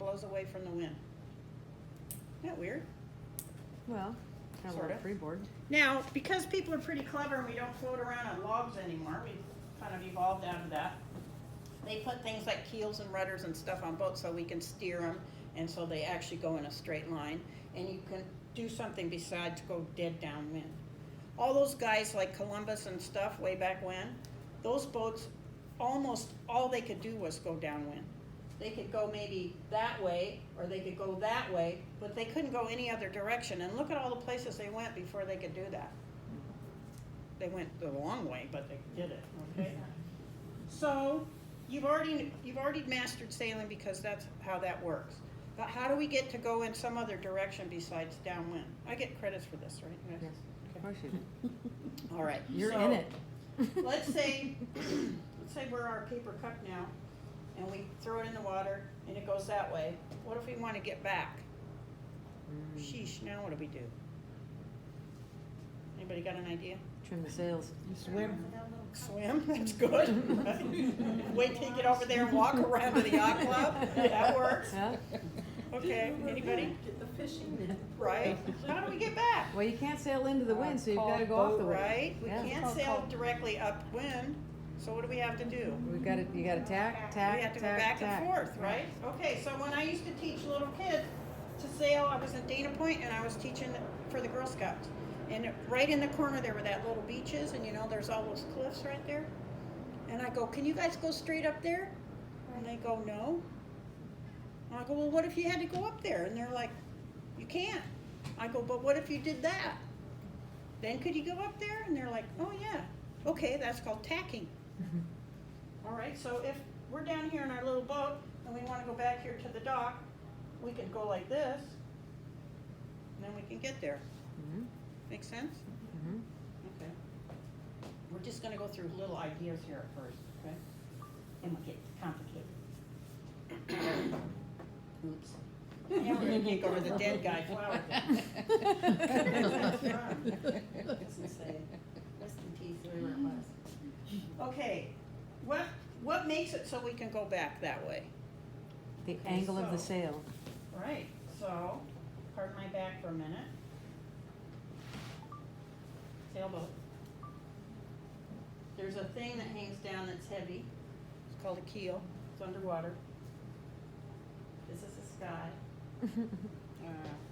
blows away from the wind. Isn't that weird? Well, kind of Sorta. like freeboard. Now, because people are pretty clever and we don't float around on logs anymore, we've kind of evolved out of that. They put things like keels and rudders and stuff on boats so we can steer them, and so they actually go in a straight line. And you can do something besides go dead downwind. All those guys like Columbus and stuff way back when, those boats, almost all they could do was go downwind. They could go maybe that way, or they could go that way, but they couldn't go any other direction. And look at all the places they went before they could do that. They went the long way, but they did it, okay? So, you've already mastered sailing because that's how that works. But how do we get to go in some other direction besides downwind? I get credits for this, right? Yes, of course you do. All right. You're so in it. let's say we're our paper cup now, and we throw it in the water, and it goes that way. What if we want to get back? Sheesh, now what do we do? Anybody got an idea? Trim the sails. Swim. Swim, that's good. Right? Wait till you get over there and walk around to the yacht club. That works. Yeah. Okay, anybody? Get the fishing net. Right? How do we get back? Well, you can't sail into the wind, so you've got to go off the wind. Right? We Yeah. can't sail directly upwind, so what do we have to do? You got to tack, We have to go back and forth, right? Okay, so when I used to teach little kids to sail, I was at Dana Point and I was teaching for the Girl Scouts. And right in the corner there were that little beaches, and you know, there's all those cliffs right there. And I go, can you guys go straight up there? And they go, no. And I go, well, what if you had to go up there? And they're like, you can't. I go, but what if you did that? Then could you go up there? And they're like, oh yeah. Okay, that's called tacking. All right, so if we're down here in our little boat and we want to go back here to the dock, we can go like this, and then we can get there. Mhm. Make sense? Mhm. Okay. We're just going to go through little ideas here at first, okay? And we'll get complicated. Oops. Yeah, we're going to kick over the dead guy flower. Doesn't say. Rest in peace, wherever it was. Okay, what makes it so we can go back that way? The Okay, angle of the so- sail. Right, so, pardon my back for a minute. Sailboat. There's a thing that hangs down that's heavy. It's called a keel. It's underwater. This is the sky.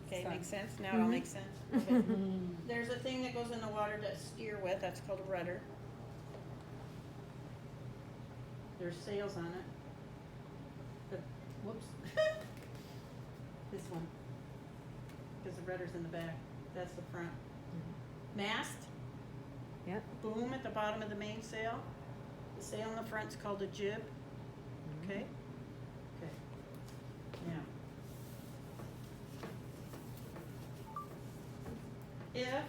Okay, makes sense? Now it all makes sense? Okay. There's a thing that goes in the water to steer with. That's called a rudder. There's sails on it. Whoops. This one. Because the rudder's in the back. That's the front. Mast. Yep. Boom at the bottom of the mainsail. The sail in the front's called a jib. Okay? Okay. Now. If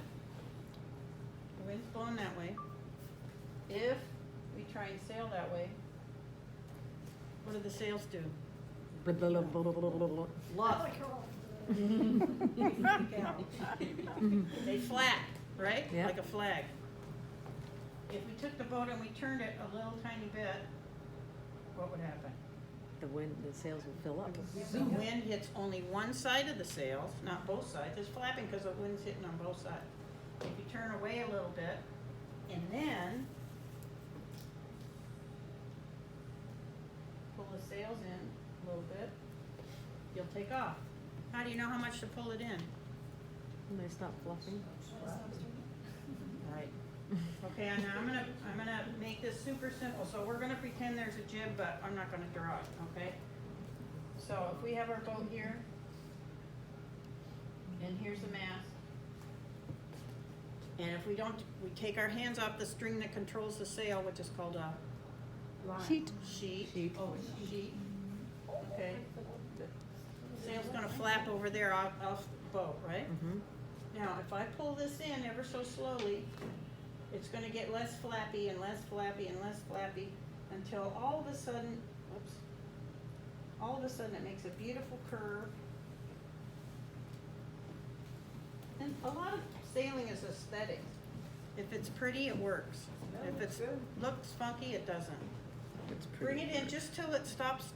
the wind's blowing that way, if we try and sail that way, what do the sails do? Luff. They flap, right? Yeah. Like a flag. If we took the boat and we turned it a little tiny bit, what would happen? The sails will fill up. The wind hits only one side of the sails, not both sides. It's flapping because the wind's hitting on both sides. If you turn away a little bit, and then pull the sails in a little bit, you'll take off. How do you know how much to pull it in? And they stop fluffing. Right. Okay, and now I'm gonna make this super simple. So we're gonna pretend there's a jib, but I'm not gonna draw it, okay? So if we have our boat here, and here's the mast, and if we take our hands off the string that controls the sail, which is called a Sheet. Sheet. Oh, sheet. Okay. The sail's gonna flap over there off the boat, right? Mm-hmm. Now, if I pull this in ever so slowly, it's going to get less flappy and less flappy and less flappy until all of a sudden, it makes a beautiful curve. And a lot of sailing is aesthetics. If it's pretty, it works. If it looks funky, it doesn't. Bring it in just till it stops